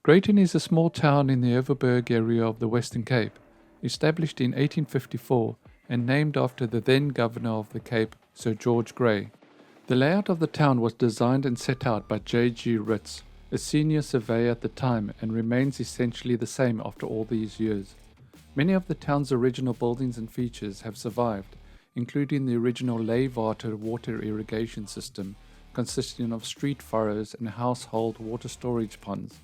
Greyton is a small town in the Overberg area of the Western Cape, established in 1854 and named after the then Governor of the Cape, Sir George Grey. The layout of the town was designed and set out by J.G. Ritz, a senior surveyor at the time, and remains essentially the same after all these years. Many of the town's original buildings and features have survived, including the original Leywater water irrigation system, consisting of street furrows and household water storage ponds,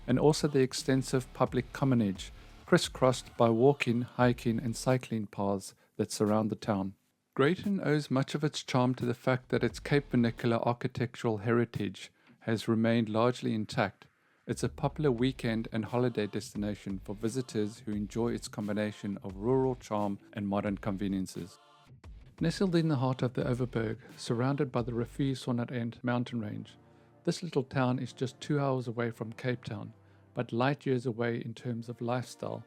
and also the extensive public commonage, crisscrossed by walking, hiking, and cycling paths that surround the town. Greyton owes much of its charm to the fact that its Cape Vernacular architectural heritage has remained largely intact. It's a popular weekend and holiday destination for visitors who enjoy its combination of rural charm and modern conveniences. Nestled in the heart of the Overberg, surrounded by the Riviersonderend mountain range, this little town is just 2 hours away from Cape Town, but light years away in terms of lifestyle.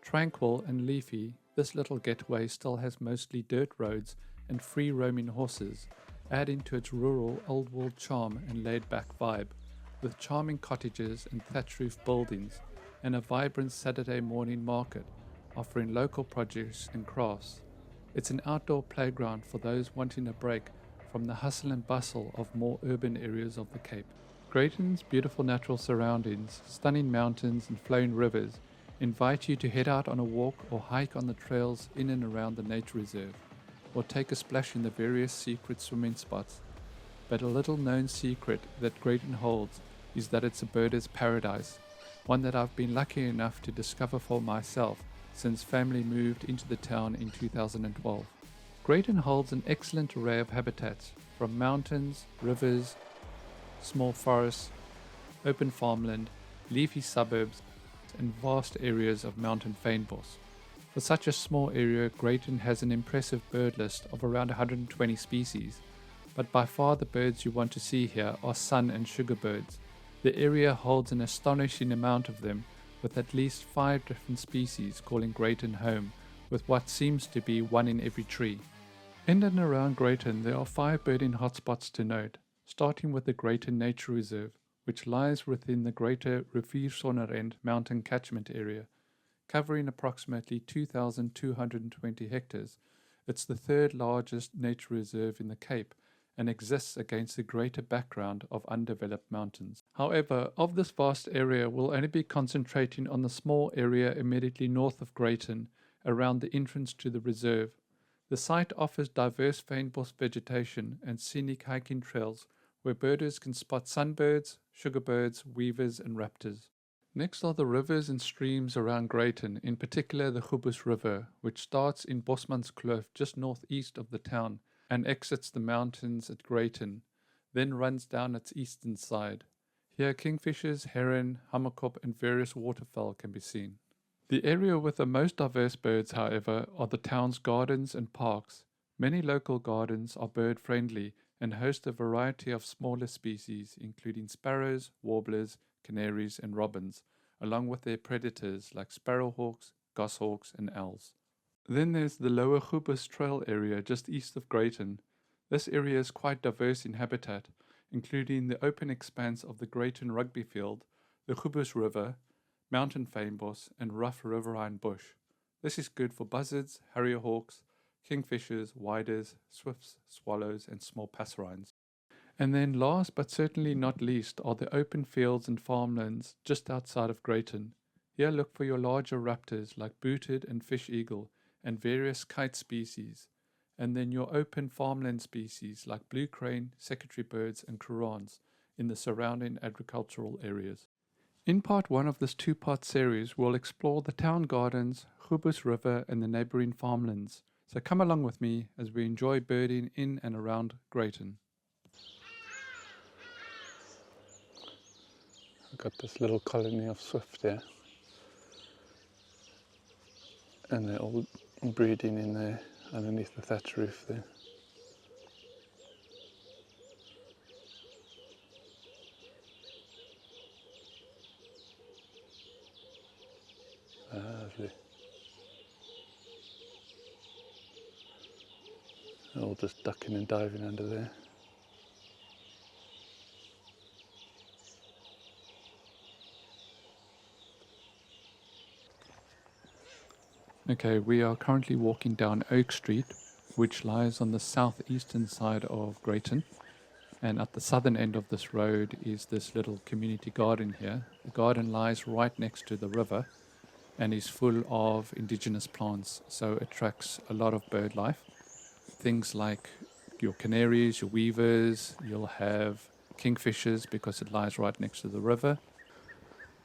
Tranquil and leafy, this little getaway still has mostly dirt roads and free-roaming horses, adding to its rural, old-world charm and laid-back vibe, with charming cottages and thatch-roof buildings, and a vibrant Saturday morning market, offering local produce and crafts. It's an outdoor playground for those wanting a break from the hustle and bustle of more urban areas of the Cape. Greyton's beautiful natural surroundings, stunning mountains and flowing rivers invite you to head out on a walk or hike on the trails in and around the nature reserve, or take a splash in the various secret swimming spots. But a little known secret that Greyton holds is that it's a birder's paradise, one that I've been lucky enough to discover for myself since family moved into the town in 2012. Greyton holds an excellent array of habitats, from mountains, rivers, small forests, open farmland, leafy suburbs, and vast areas of mountain fynbos. For such a small area, Greyton has an impressive bird list of around 120 species, but by far the birds you want to see here are sun and sugar birds. The area holds an astonishing amount of them, with at least 5 different species calling Greyton home, with what seems to be one in every tree. In and around Greyton there are 5 birding hotspots to note, starting with the Greyton Nature Reserve, which lies within the greater Riviersonderend mountain catchment area, covering approximately 2,220 hectares. It's the third largest nature reserve in the Cape and exists against the greater background of undeveloped mountains. However, of this vast area we'll only be concentrating on the small area immediately north of Greyton, around the entrance to the reserve. The site offers diverse fynbos vegetation and scenic hiking trails where birders can spot sunbirds, sugarbirds, weavers, and raptors. Next are the rivers and streams around Greyton, in particular the Gubus River, which starts in Bosmanskloof just northeast of the town and exits the mountains at Greyton, then runs down its eastern side. Here kingfishers, heron, hammerkop, and various waterfowl can be seen. The area with the most diverse birds, however, are the town's gardens and parks. Many local gardens are bird-friendly and host a variety of smaller species, including sparrows, warblers, canaries, and robins, along with their predators like sparrowhawks, goshawks, and owls. Then there's the lower Gubus Trail area just east of Greyton. This area is quite diverse in habitat, including the open expanse of the Greyton rugby field, the Gubus River, mountain fynbos, and rough riverine bush. This is good for buzzards, harrierhawks, kingfishers, widers, swifts, swallows, and small passerines. And then last but certainly not least are the open fields and farmlands just outside of Greyton. Here look for your larger raptors like booted and fish eagle and various kite species, and then your open farmland species like blue crane, secretary birds, and crouans in the surrounding agricultural areas. In part 1 of this 2-part series, we'll explore the town gardens, Gubus River, and the neighbouring farmlands. So come along with me as we enjoy birding in and around Greyton. I've got this little colony of swift here, and they're all breeding in there underneath the thatch roof there. Lovely. They're all just ducking and diving under there. Okay, we are currently walking down Oak Street, which lies on the southeastern side of Greyton. And at the southern end of this road is this little community garden here. The garden lies right next to the river and is full of indigenous plants, so it attracts a lot of bird life. Things like your canaries, your weavers, you'll have kingfishers because it lies right next to the river.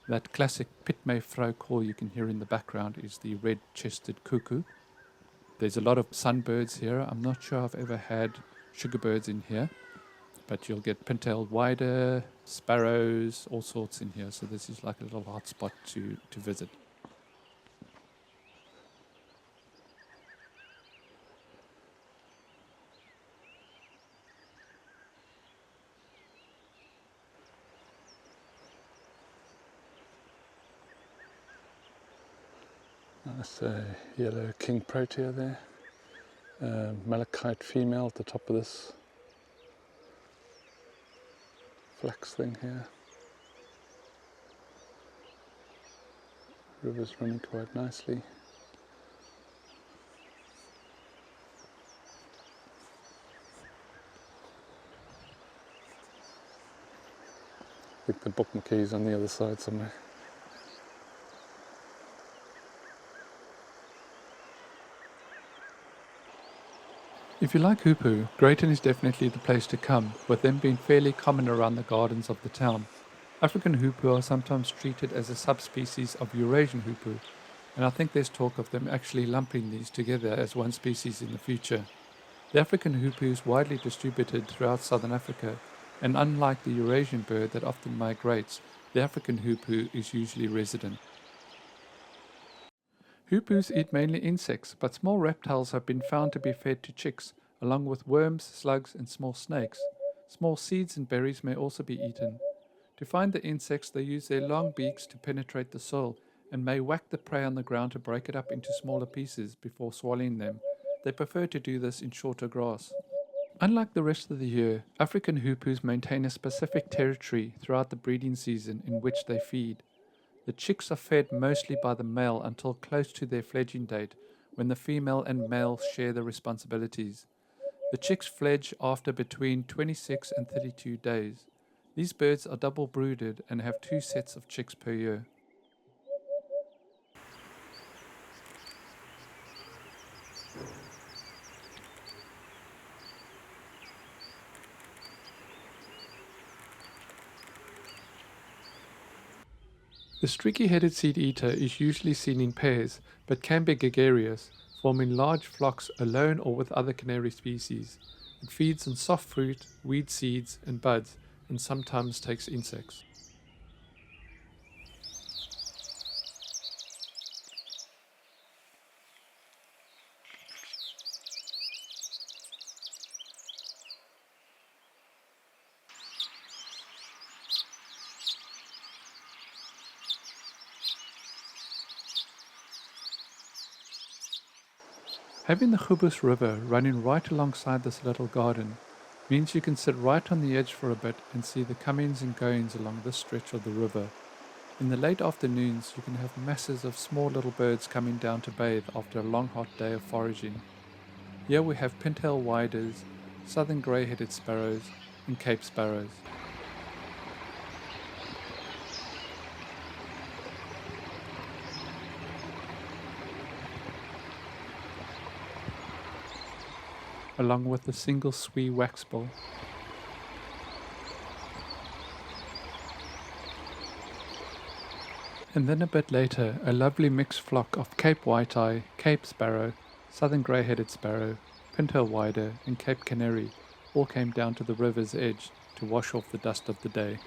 That classic pitmevrou call you can hear in the background is the red-chested cuckoo. There's a lot of sunbirds here. I'm not sure I've ever had sugarbirds in here, but you'll get pin-tailed whiter, sparrows, all sorts in here. So this is like a little hot spot to visit. That's a yellow king protea there. Malachite female at the top of this flax thing here. River's running quite nicely. I think the bookmark is on the other side somewhere. If you like hoopoe, Greyton is definitely the place to come, with them being fairly common around the gardens of the town. African hoopoe are sometimes treated as a subspecies of Eurasian hoopoe, and I think there's talk of them actually lumping these together as one species in the future. The African hoopoe is widely distributed throughout southern Africa, and unlike the Eurasian bird that often migrates, the African hoopoe is usually resident. Hoopoes eat mainly insects, but small reptiles have been found to be fed to chicks, along with worms, slugs, and small snakes. Small seeds and berries may also be eaten. To find the insects, they use their long beaks to penetrate the soil and may whack the prey on the ground to break it up into smaller pieces before swallowing them. They prefer to do this in shorter grass. Unlike the rest of the year, African hoopoes maintain a specific territory throughout the breeding season in which they feed. The chicks are fed mostly by the male until close to their fledging date, when the female and male share the responsibilities. The chicks fledge after between 26 and 32 days. These birds are double brooded and have 2 sets of chicks per year. The streaky-headed seed-eater is usually seen in pairs, but can be gregarious, forming large flocks alone or with other canary species. It feeds on soft fruit, weed seeds, and buds, and sometimes takes insects. Having the Gubus River running right alongside this little garden means you can sit right on the edge for a bit and see the comings and goings along this stretch of the river. In the late afternoons you can have masses of small little birds coming down to bathe after a long hot day of foraging. Here we have pintail whiters, southern grey-headed sparrows and Cape sparrows. Along with a single swee waxbill. And then a bit later, a lovely mixed flock of Cape white-eye, Cape sparrow, southern grey-headed sparrow, pintail whiter and Cape canary all came down to the river's edge to wash off the dust of the day.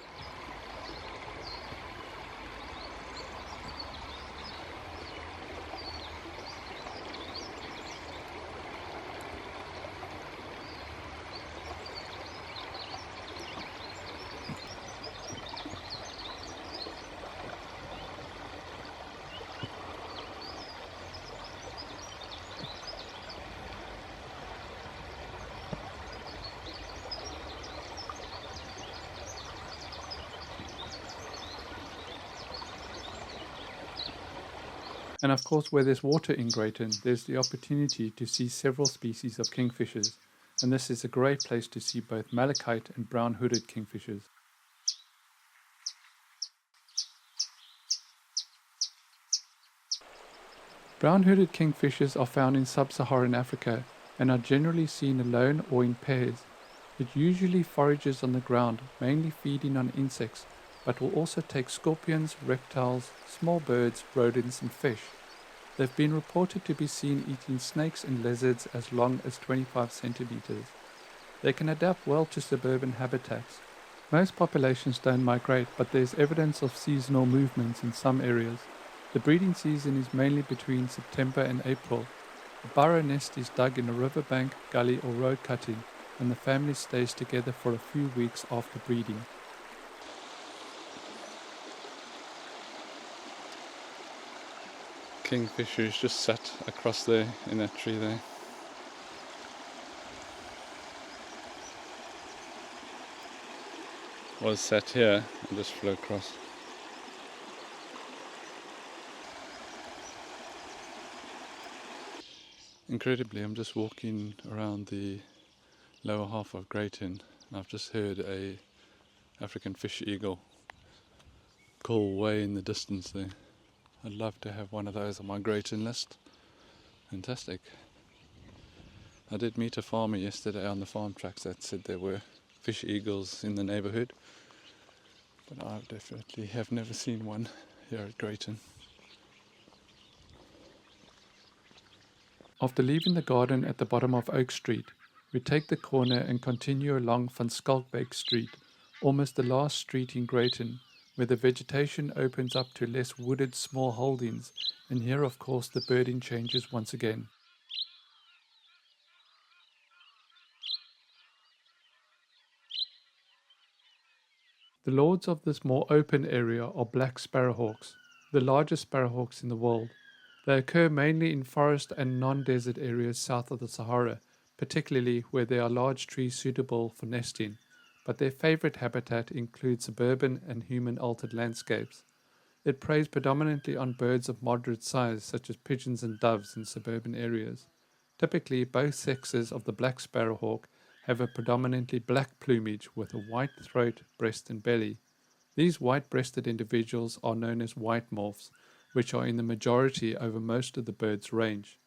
And of course, where there's water in Greyton, there's the opportunity to see several species of kingfishers, and this is a great place to see both malachite and brown-hooded kingfishers. Brown-hooded kingfishers are found in sub-Saharan Africa and are generally seen alone or in pairs. It usually forages on the ground, mainly feeding on insects, but will also take scorpions, reptiles, small birds, rodents and fish. They've been reported to be seen eating snakes and lizards as long as 25 centimeters. They can adapt well to suburban habitats. Most populations don't migrate, but there's evidence of seasonal movements in some areas. The breeding season is mainly between September and April. The burrow nest is dug in a riverbank, gully or road cutting, and the family stays together for a few weeks after breeding. Kingfisher is just sat across there in that tree there. Was sat here and just flew across. Incredibly, I'm just walking around the lower half of Greyton and I've just heard a African fish eagle call way in the distance there. I'd love to have one of those on my Greyton list. Fantastic. I did meet a farmer yesterday on the farm tracks that said there were fish eagles in the neighbourhood, but I definitely have never seen one here at Greyton. After leaving the garden at the bottom of Oak Street, we take the corner and continue along Van Schalkwyk Street, almost the last street in Greyton, where the vegetation opens up to less wooded small holdings, and here of course the birding changes once again. The lords of this more open area are black sparrowhawks, the largest sparrowhawks in the world. They occur mainly in forest and non-desert areas south of the Sahara, particularly where there are large trees suitable for nesting, but their favorite habitat includes suburban and human-altered landscapes. It preys predominantly on birds of moderate size such as pigeons and doves in suburban areas. Typically, both sexes of the black sparrowhawk have a predominantly black plumage with a white throat, breast and belly. These white-breasted individuals are known as white morphs, which are in the majority over most of the bird's range.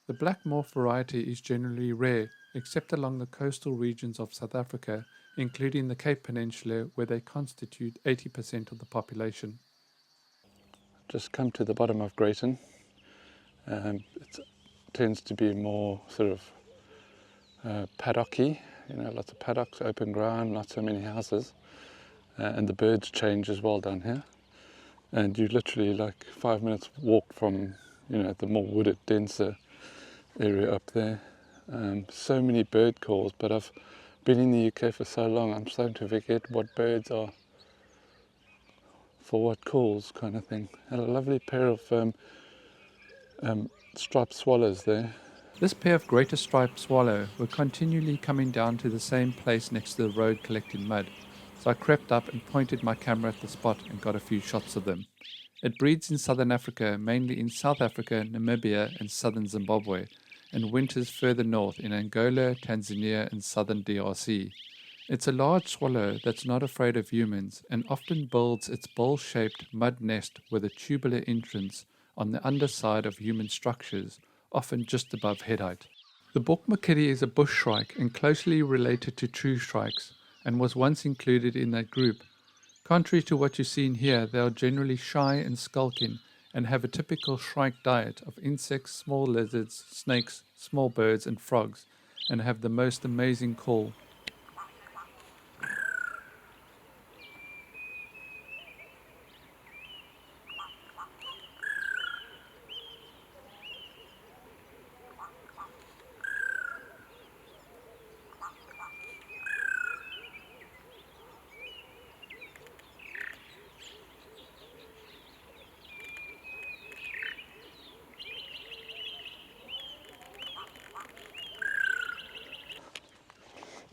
The black morph variety is generally rare, except along the coastal regions of South Africa, including the Cape Peninsula, where they constitute 80% of the population. Just come to the bottom of Greyton. It tends to be more sort of paddocky, lots of paddocks, open ground, not so many houses, and the birds change as well down here. And you literally like 5 minutes walk from the more wooded, denser area up there. So many bird calls, but I've been in the UK for so long, I'm starting to forget what birds are for what calls, kind of thing. And a lovely pair of striped swallows there. This pair of greater striped swallow were continually coming down to the same place next to the road collecting mud, so I crept up and pointed my camera at the spot and got a few shots of them. It breeds in southern Africa, mainly in South Africa, Namibia and southern Zimbabwe, and winters further north in Angola, Tanzania and southern DRC. It's a large swallow that's not afraid of humans and often builds its bowl-shaped mud nest with a tubular entrance on the underside of human structures, often just above head height. The Bokmakiri is a bush shrike and closely related to true shrikes, and was once included in that group. Contrary to what you see in here, they are generally shy and skulking and have a typical shrike diet of insects, small lizards, snakes, small birds and frogs, and have the most amazing call.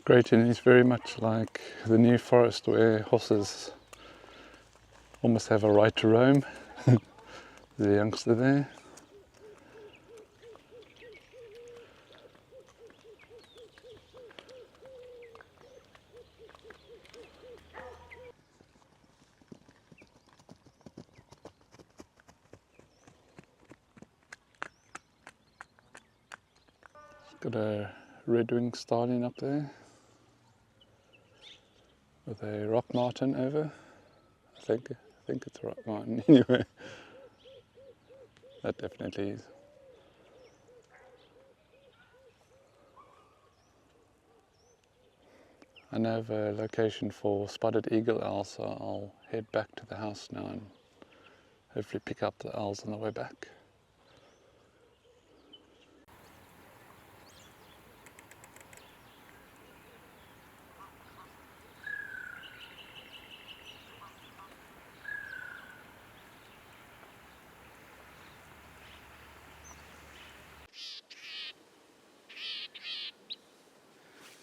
Greyton is very much like the New Forest, where horses almost have a right to roam. The youngster there, Got a red-winged starling up there with a rock martin over. I think it's a rock martin anyway. That definitely is. I know of a location for spotted eagle owls, so I'll head back to the house now and hopefully pick up the owls on the way back.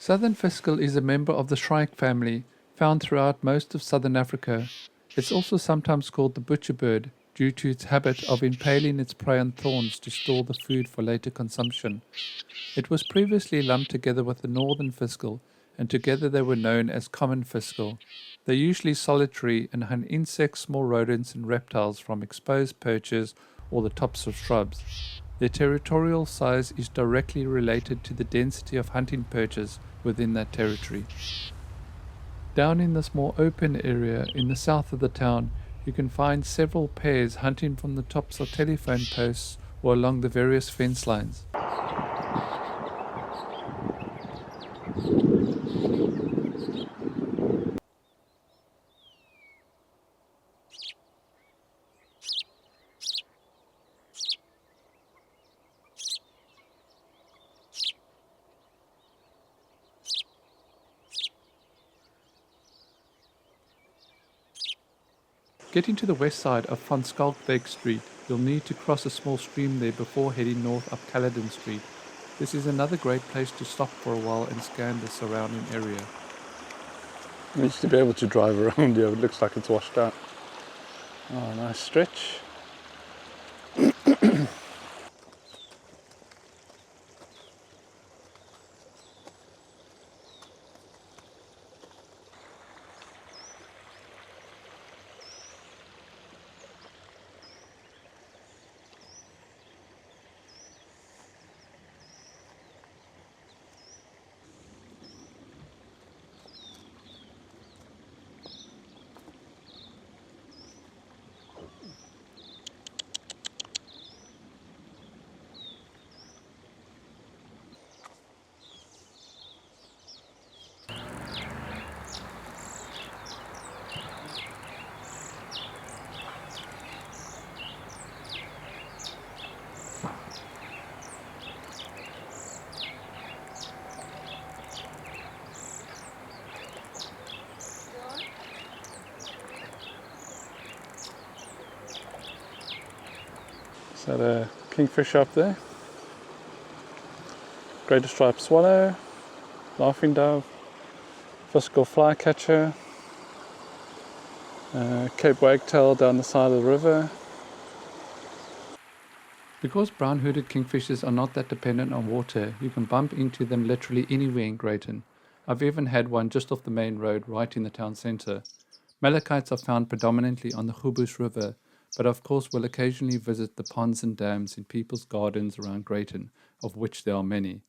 Southern Fiscal is a member of the shrike family, found throughout most of southern Africa. It's also sometimes called the butcher bird due to its habit of impaling its prey on thorns to store the food for later consumption. It was previously lumped together with the northern fiscal, and together they were known as common fiscal. They're usually solitary and hunt insects, small rodents and reptiles from exposed perches or the tops of shrubs. Their territorial size is directly related to the density of hunting perches within that territory. Down in this more open area in the south of the town, you can find several pairs hunting from the tops of telephone posts or along the various fence lines. Getting to the west side of Van Schalkwyk Street, you'll need to cross a small stream there before heading north up Caledon Street. This is another great place to stop for a while and scan the surrounding area. I used to be able to drive around here, it looks like it's washed out. Oh, nice stretch. Is that a kingfisher up there? Greater striped swallow, laughing dove, fiscal flycatcher, Cape wagtail down the side of the river. Because brown-hooded kingfishers are not that dependent on water, you can bump into them literally anywhere in Greyton. I've even had one just off the main road right in the town centre. Malachites are found predominantly on the Gubus River, but of course will occasionally visit the ponds and dams in people's gardens around Greyton, of which there are many.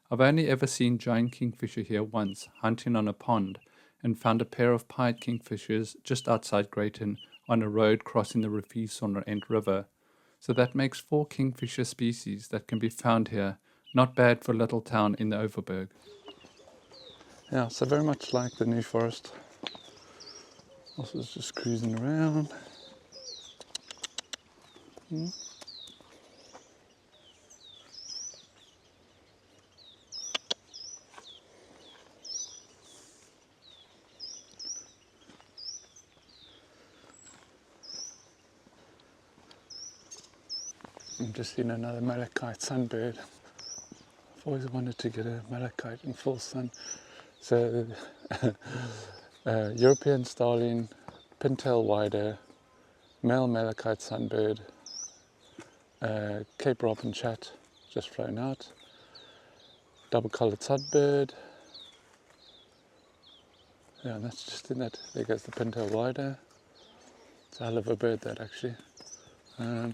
I've only ever seen giant kingfisher here once, hunting on a pond, and found a pair of pied kingfishers just outside Greyton on a road crossing the Riviersonderend River. So that makes 4 kingfisher species that can be found here. Not bad for a little town in the Overberg. Yeah, so very much like the New Forest. Also just cruising around. I'm just seeing another malachite sunbird. I've always wanted to get a malachite in full sun. So, European starling, pintail wider, male malachite sunbird, Cape robin chat just flown out, double-coloured sunbird. Yeah, and that's just in that. There goes the pintail wider. It's a hell of a bird, that actually. Yeah,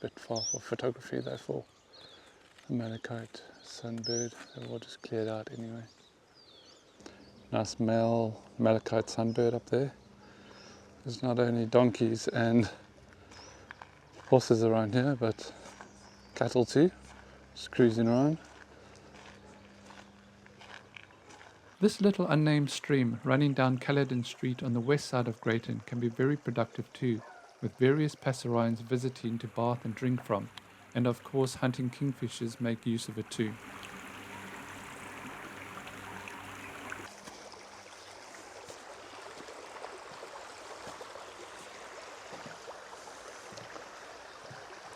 bit far for photography though for the malachite sunbird. The water's cleared out anyway. Nice male malachite sunbird up there. There's not only donkeys and horses around here, but cattle too, just cruising around. This little unnamed stream running down Caledon Street on the west side of Greyton can be very productive too, with various passerines visiting to bath and drink from, and of course hunting kingfishers make use of it too.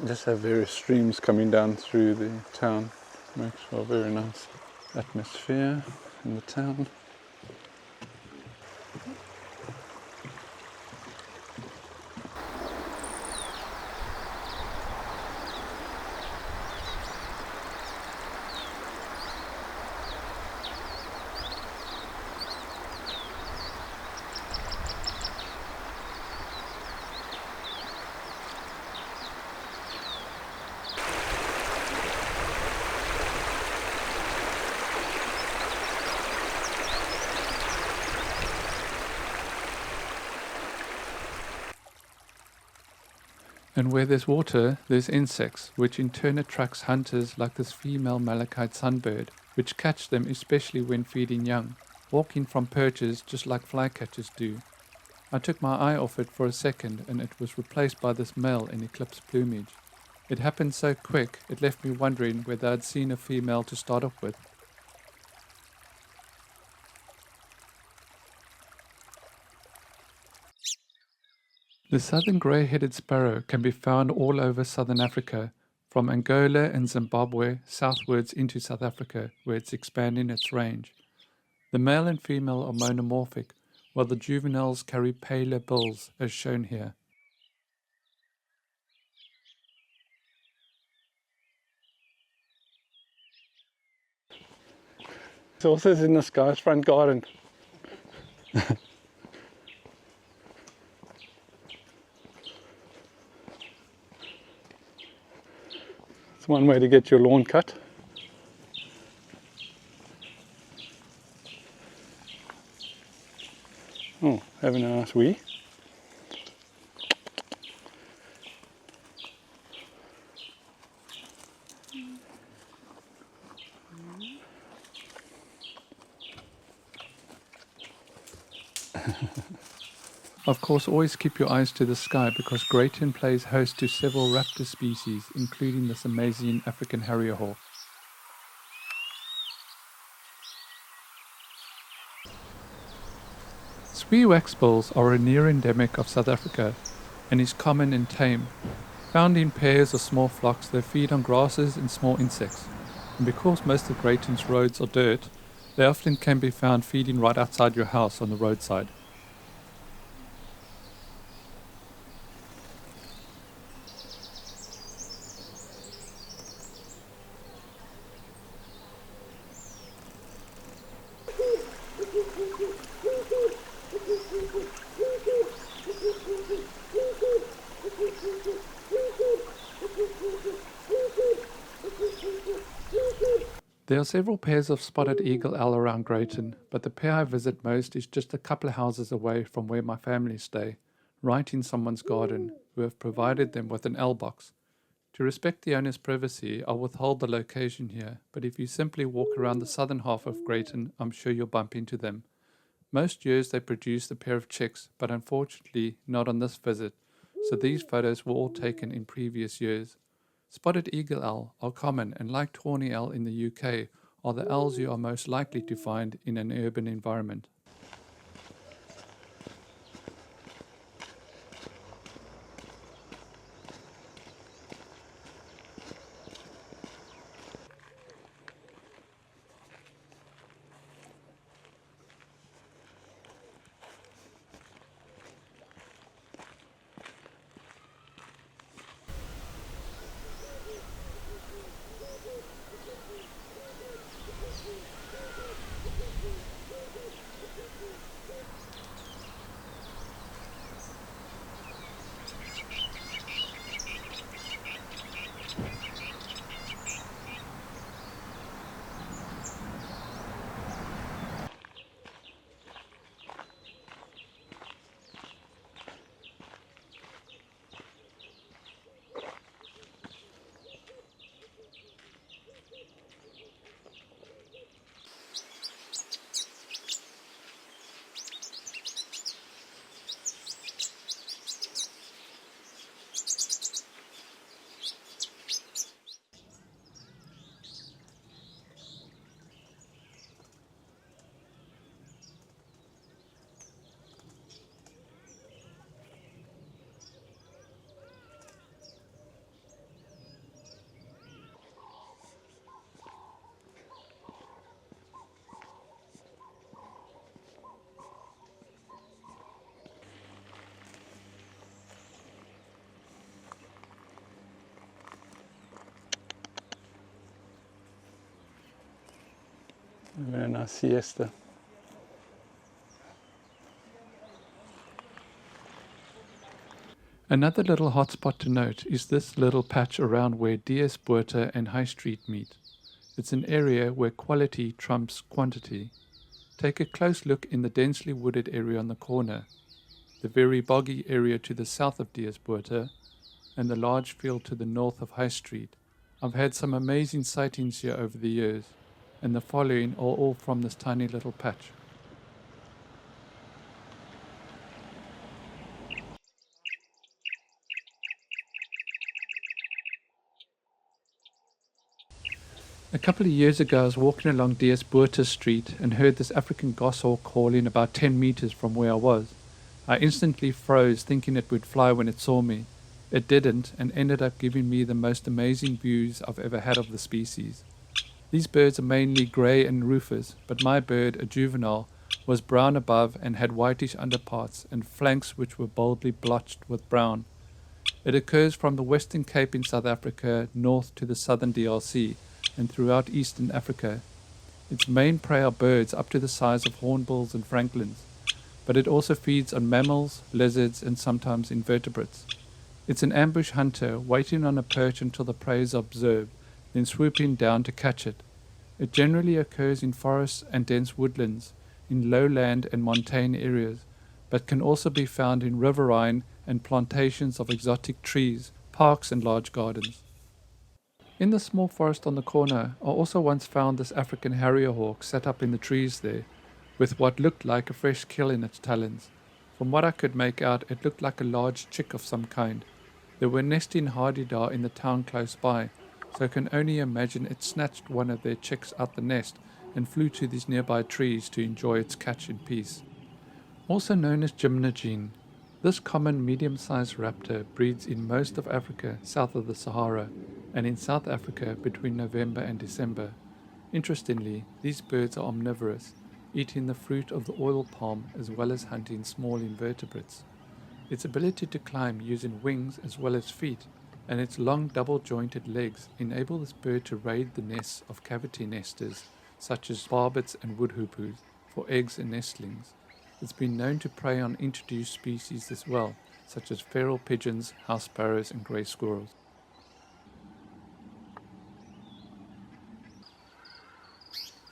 Just have various streams coming down through the town. Makes for a very nice atmosphere in the town. And where there's water, there's insects, which in turn attracts hunters like this female malachite sunbird, which catch them especially when feeding young, walking from perches just like flycatchers do. I took my eye off it for a second and it was replaced by this male in eclipsed plumage. It happened so quick, it left me wondering whether I'd seen a female to start off with. The southern grey-headed sparrow can be found all over southern Africa, from Angola and Zimbabwe southwards into South Africa, where it's expanding its range. The male and female are monomorphic, while the juveniles carry paler bills, as shown here. It's also in this guy's front garden. One way to get your lawn cut. Oh, having a nice wee. Of course, always keep your eyes to the sky because Greyton plays host to several raptor species, including this amazing African harrier hawk. Swee waxbills are a near endemic of South Africa and is common and tame. Found in pairs or small flocks, they feed on grasses and small insects. And because most of Greyton's roads are dirt, they often can be found feeding right outside your house on the roadside. There are several pairs of spotted eagle owl around Greyton, but the pair I visit most is just a couple of houses away from where my family stay, right in someone's garden, who have provided them with an owl box. To respect the owner's privacy, I'll withhold the location here, but if you simply walk around the southern half of Greyton, I'm sure you'll bump into them. Most years they produce a pair of chicks, but unfortunately not on this visit, so these photos were all taken in previous years. Spotted eagle owl are common and like tawny owl in the UK are the owls you are most likely to find in an urban environment. Having a nice siesta. Another little hotspot to note is this little patch around where Diasbuurte and High Street meet. It's an area where quality trumps quantity. Take a close look in the densely wooded area on the corner, the very boggy area to the south of Diasbuurte, and the large field to the north of High Street. I've had some amazing sightings here over the years, and the following are all from this tiny little patch. A couple of years ago I was walking along Diasbuurte Street and heard this African goshawk calling about 10 meters from where I was. I instantly froze, thinking it would fly when it saw me. It didn't, and ended up giving me the most amazing views I've ever had of the species. These birds are mainly grey and rufous, but my bird, a juvenile, was brown above and had whitish underparts and flanks which were boldly blotched with brown. It occurs from the Western Cape in South Africa north to the southern DRC and throughout Eastern Africa. Its main prey are birds up to the size of hornbills and francolins, but it also feeds on mammals, lizards, and sometimes invertebrates. It's an ambush hunter, waiting on a perch until the prey is observed, then swooping down to catch it. It generally occurs in forests and dense woodlands, in lowland and montane areas, but can also be found in riverine and plantations of exotic trees, parks and large gardens. In the small forest on the corner, I also once found this African harrier hawk set up in the trees there, with what looked like a fresh kill in its talons. From what I could make out, it looked like a large chick of some kind. They were nesting hardy-dar in the town close by, so I can only imagine it snatched one of their chicks out the nest and flew to these nearby trees to enjoy its catch in peace. Also known as gymnogene, this common medium-sized raptor breeds in most of Africa south of the Sahara and in South Africa between November and December. Interestingly, these birds are omnivorous, eating the fruit of the oil palm as well as hunting small invertebrates. Its ability to climb using wings as well as feet and its long double-jointed legs enable this bird to raid the nests of cavity nesters such as barbets and woodhoopers for eggs and nestlings. It's been known to prey on introduced species as well, such as feral pigeons, house sparrows and grey squirrels.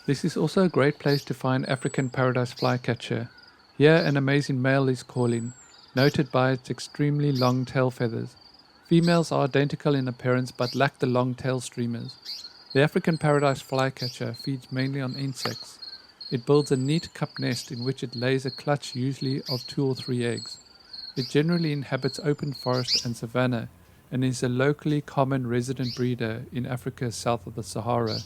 This is also a great place to find African paradise flycatcher. Here an amazing male is calling, noted by its extremely long tail feathers. Females are identical in appearance but lack the long tail streamers. The African paradise flycatcher feeds mainly on insects. It builds a neat cup nest in which it lays a clutch usually of 2 or 3 eggs. It generally inhabits open forest and savanna and is a locally common resident breeder in Africa south of the Sahara.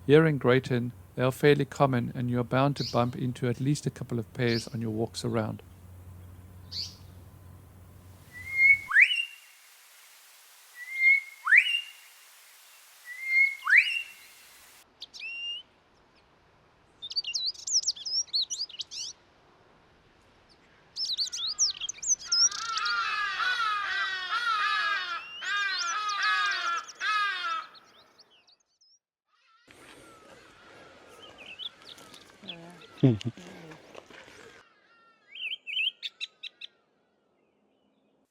Here in Greyton, they are fairly common and you are bound to bump into at least a couple of pairs on your walks around.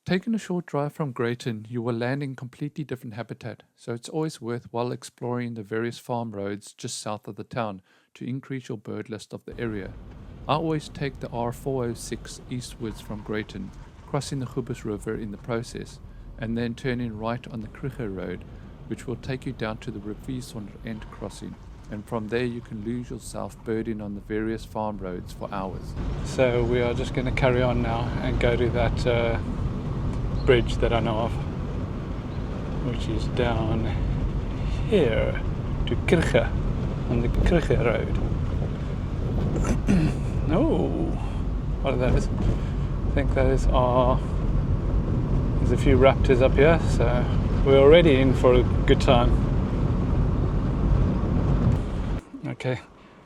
Taking a short drive from Greyton, you will land in completely different habitat, so it's always worthwhile exploring the various farm roads just south of the town to increase your bird list of the area. I always take the R406 eastwards from Greyton, crossing the Gubus River in the process, and then turning right on the Kruger Road, which will take you down to the Riviersond end crossing. And from there you can lose yourself birding on the various farm roads for hours. So we are just going to carry on now and go to that bridge that I know of, which is down here to Kruger, on the Kruger Road. Oh, what are those? I think those are, there's a few raptors up here, so we're already in for a good time. Okay,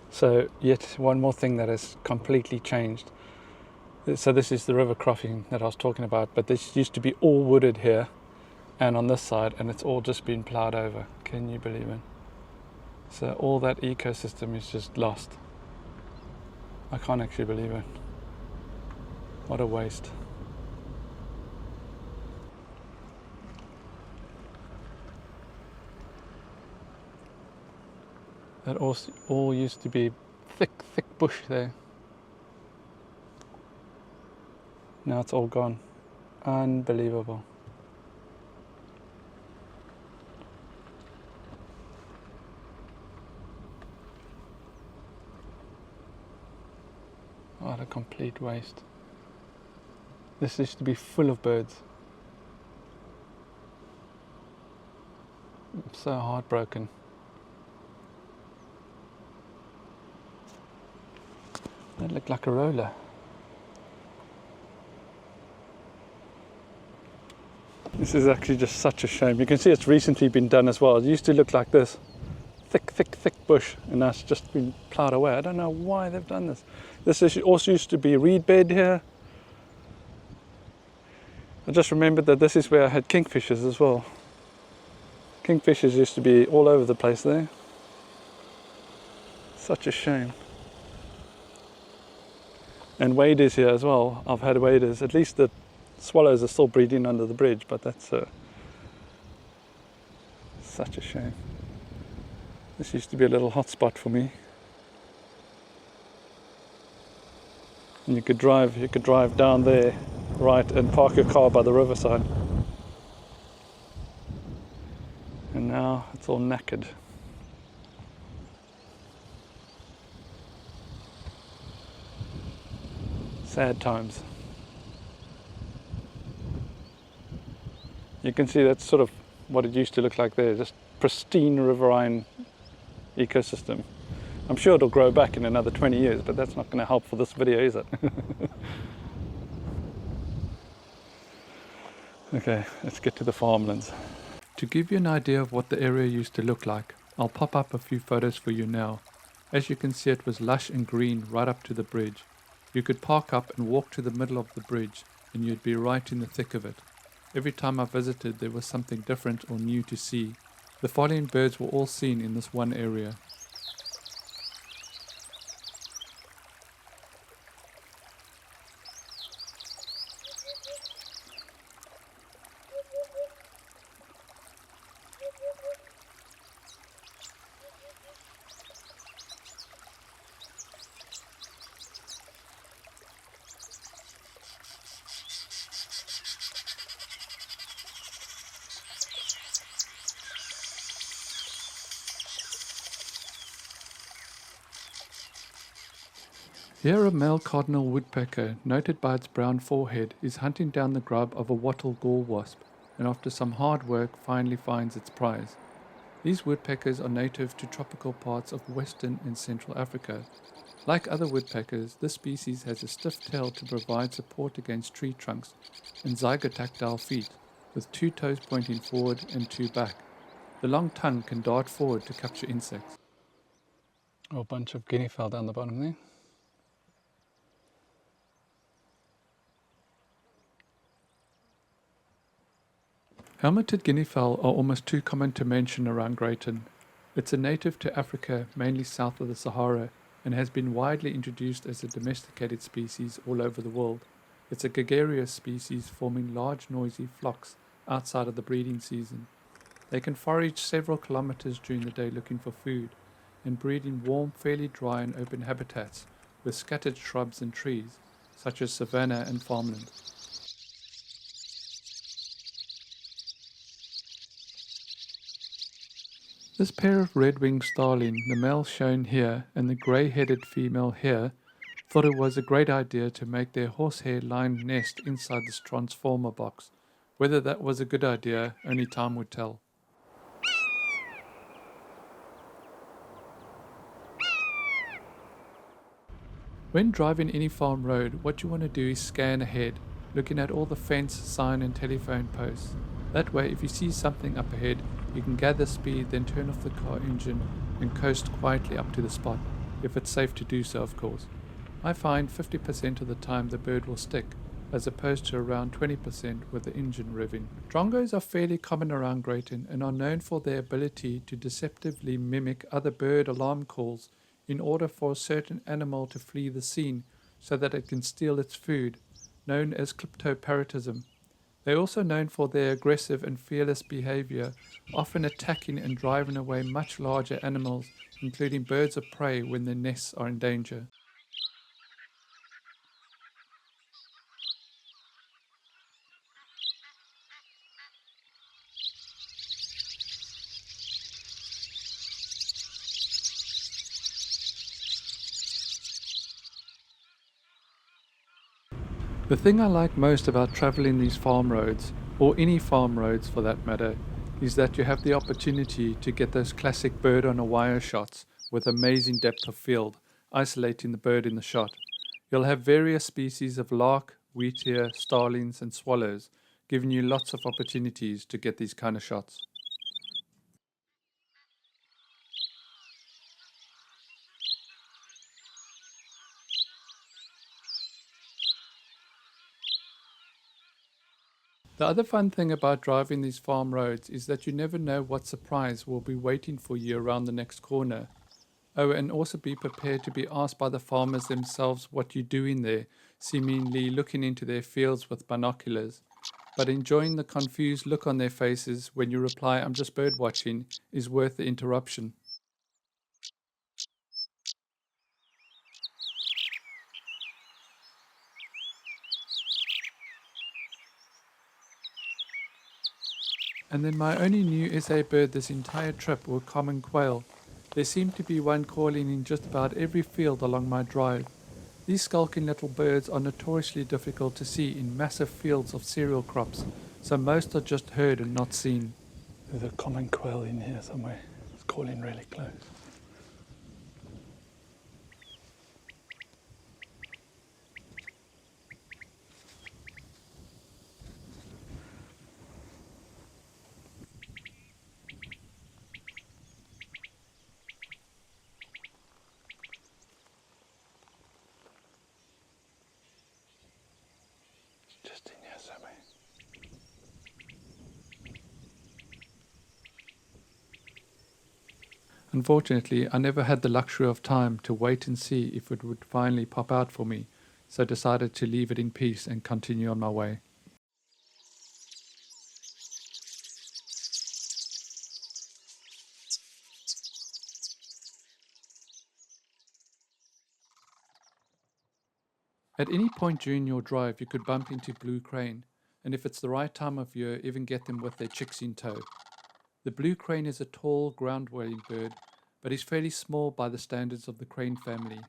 so yet one more thing that has completely changed. So this is the river crossing that I was talking about, but this used to be all wooded here and on this side, and it's all just been ploughed over. Can you believe it? So all that ecosystem is just lost. I can't actually believe it. What a waste. That all used to be thick bush there. Now it's all gone. Unbelievable. What a complete waste. This used to be full of birds. I'm so heartbroken. That looked like a roller. This is actually just such a shame. You can see it's recently been done as well. It used to look like this. Thick bush, and that's just been ploughed away. I don't know why they've done this. This also used to be a reed bed here. I just remembered that this is where I had kingfishers as well. Kingfishers used to be all over the place there. Such a shame. And waders here as well. I've had waders. At least the swallows are still breeding under the bridge, but that's such a shame. This used to be a little hot spot for me. And you could drive down there, right, and park your car by the riverside. And now it's all knackered. Sad times. You can see that's sort of what it used to look like there, just pristine riverine ecosystem. I'm sure it'll grow back in another 20 years, but that's not going to help for this video, is it? Okay, let's get to the farmlands. To give you an idea of what the area used to look like, I'll pop up a few photos for you now. As you can see, it was lush and green right up to the bridge. You could park up and walk to the middle of the bridge, and you'd be right in the thick of it. Every time I visited, there was something different or new to see. The following birds were all seen in this one area. Here a male cardinal woodpecker, noted by its brown forehead, is hunting down the grub of a wattle gall wasp, and after some hard work finally finds its prize. These woodpeckers are native to tropical parts of Western and Central Africa. Like other woodpeckers, this species has a stiff tail to provide support against tree trunks, and zygotactile feet, with 2 toes pointing forward and 2 back. The long tongue can dart forward to capture insects. Oh, a bunch of guinea fowl down the bottom there. Helmeted guinea fowl are almost too common to mention around Greyton. It's a native to Africa, mainly south of the Sahara, and has been widely introduced as a domesticated species all over the world. It's a gregarious species forming large noisy flocks outside of the breeding season. They can forage several kilometers during the day looking for food, and breed in warm, fairly dry and open habitats with scattered shrubs and trees, such as savanna and farmland. This pair of red-winged starling, the male shown here and the grey-headed female here, thought it was a great idea to make their horsehair-lined nest inside this transformer box. Whether that was a good idea, only time would tell. When driving any farm road, what you want to do is scan ahead, looking at all the fence, sign and telephone posts. That way, if you see something up ahead, you can gather speed, then turn off the car engine and coast quietly up to the spot, if it's safe to do so, of course. I find 50% of the time the bird will stick, as opposed to around 20% with the engine revving. Drongos are fairly common around Greyton and are known for their ability to deceptively mimic other bird alarm calls in order for a certain animal to flee the scene so that it can steal its food, known as kleptoparrotism. They are also known for their aggressive and fearless behavior, often attacking and driving away much larger animals, including birds of prey when their nests are in danger. The thing I like most about traveling these farm roads, or any farm roads for that matter, is that you have the opportunity to get those classic bird on a wire shots with amazing depth of field, isolating the bird in the shot. You'll have various species of lark, wheatear, starlings, and swallows, giving you lots of opportunities to get these kind of shots. The other fun thing about driving these farm roads is that you never know what surprise will be waiting for you around the next corner. Oh, and also be prepared to be asked by the farmers themselves what you're doing there, seemingly looking into their fields with binoculars. But enjoying the confused look on their faces when you reply, "I'm just bird watching," is worth the interruption. And then my only new SA bird this entire trip were common quail. There seemed to be one calling in just about every field along my drive. These skulking little birds are notoriously difficult to see in massive fields of cereal crops, so most are just heard and not seen. There's a common quail in here somewhere. It's calling really close. Just in here somewhere. Unfortunately, I never had the luxury of time to wait and see if it would finally pop out for me, so decided to leave it in peace and continue on my way. At any point during your drive, you could bump into blue crane, and if it's the right time of year, even get them with their chicks in tow. The blue crane is a tall, ground-dwelling bird, but is fairly small by the standards of the crane family.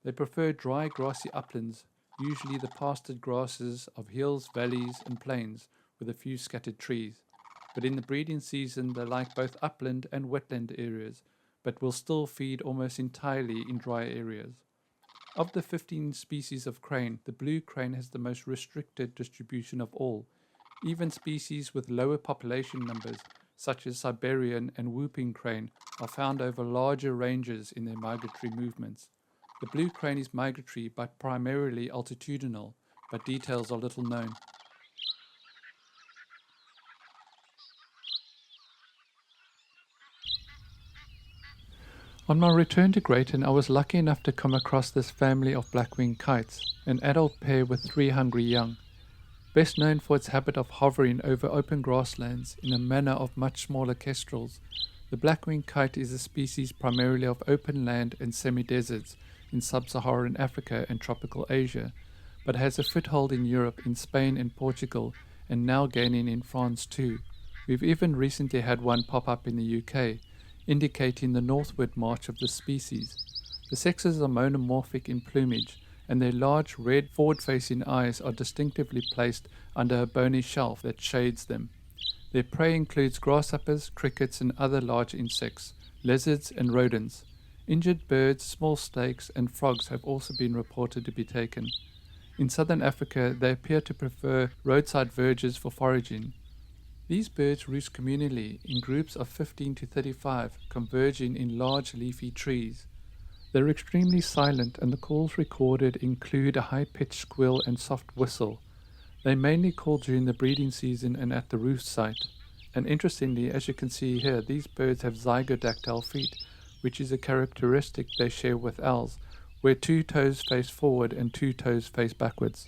They prefer dry, grassy uplands, usually the pastured grasses of hills, valleys, and plains, with a few scattered trees. But in the breeding season, they like both upland and wetland areas, but will still feed almost entirely in dry areas. Of the 15 species of crane, the blue crane has the most restricted distribution of all. Even species with lower population numbers, such as Siberian and whooping crane, are found over larger ranges in their migratory movements. The blue crane is migratory but primarily altitudinal, but details are little known. On my return to Greyton, I was lucky enough to come across this family of black-winged kites, an adult pair with 3 hungry young. Best known for its habit of hovering over open grasslands in a manner of much smaller kestrels, the black-winged kite is a species primarily of open land and semi-deserts in sub-Saharan Africa and tropical Asia, but has a foothold in Europe, in Spain and Portugal, and now gaining in France too. We've even recently had one pop up in the UK, indicating the northward march of this species. The sexes are monomorphic in plumage, and their large red forward-facing eyes are distinctively placed under a bony shelf that shades them. Their prey includes grasshoppers, crickets and other large insects, lizards and rodents. Injured birds, small snakes and frogs have also been reported to be taken. In southern Africa, they appear to prefer roadside verges for foraging. These birds roost communally in groups of 15 to 35, converging in large leafy trees. They're extremely silent, and the calls recorded include a high-pitched squeal and soft whistle, They mainly call during the breeding season and at the roost site. And interestingly, as you can see here, these birds have zygodactyl feet, which is a characteristic they share with owls, where 2 toes face forward and 2 toes face backwards.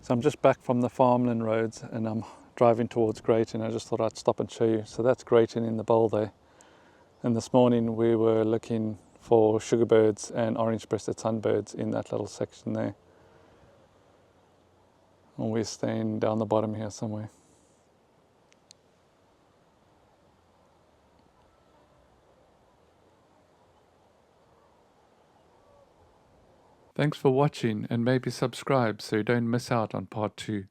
So I'm just back from the farmland roads and I'm driving towards Greyton. I just thought I'd stop and show you. So that's Greyton in the bowl there. And this morning we were looking for sugarbirds and orange-breasted sunbirds in that little section there. And we're staying down the bottom here somewhere. Thanks for watching and maybe subscribe so you don't miss out on part 2.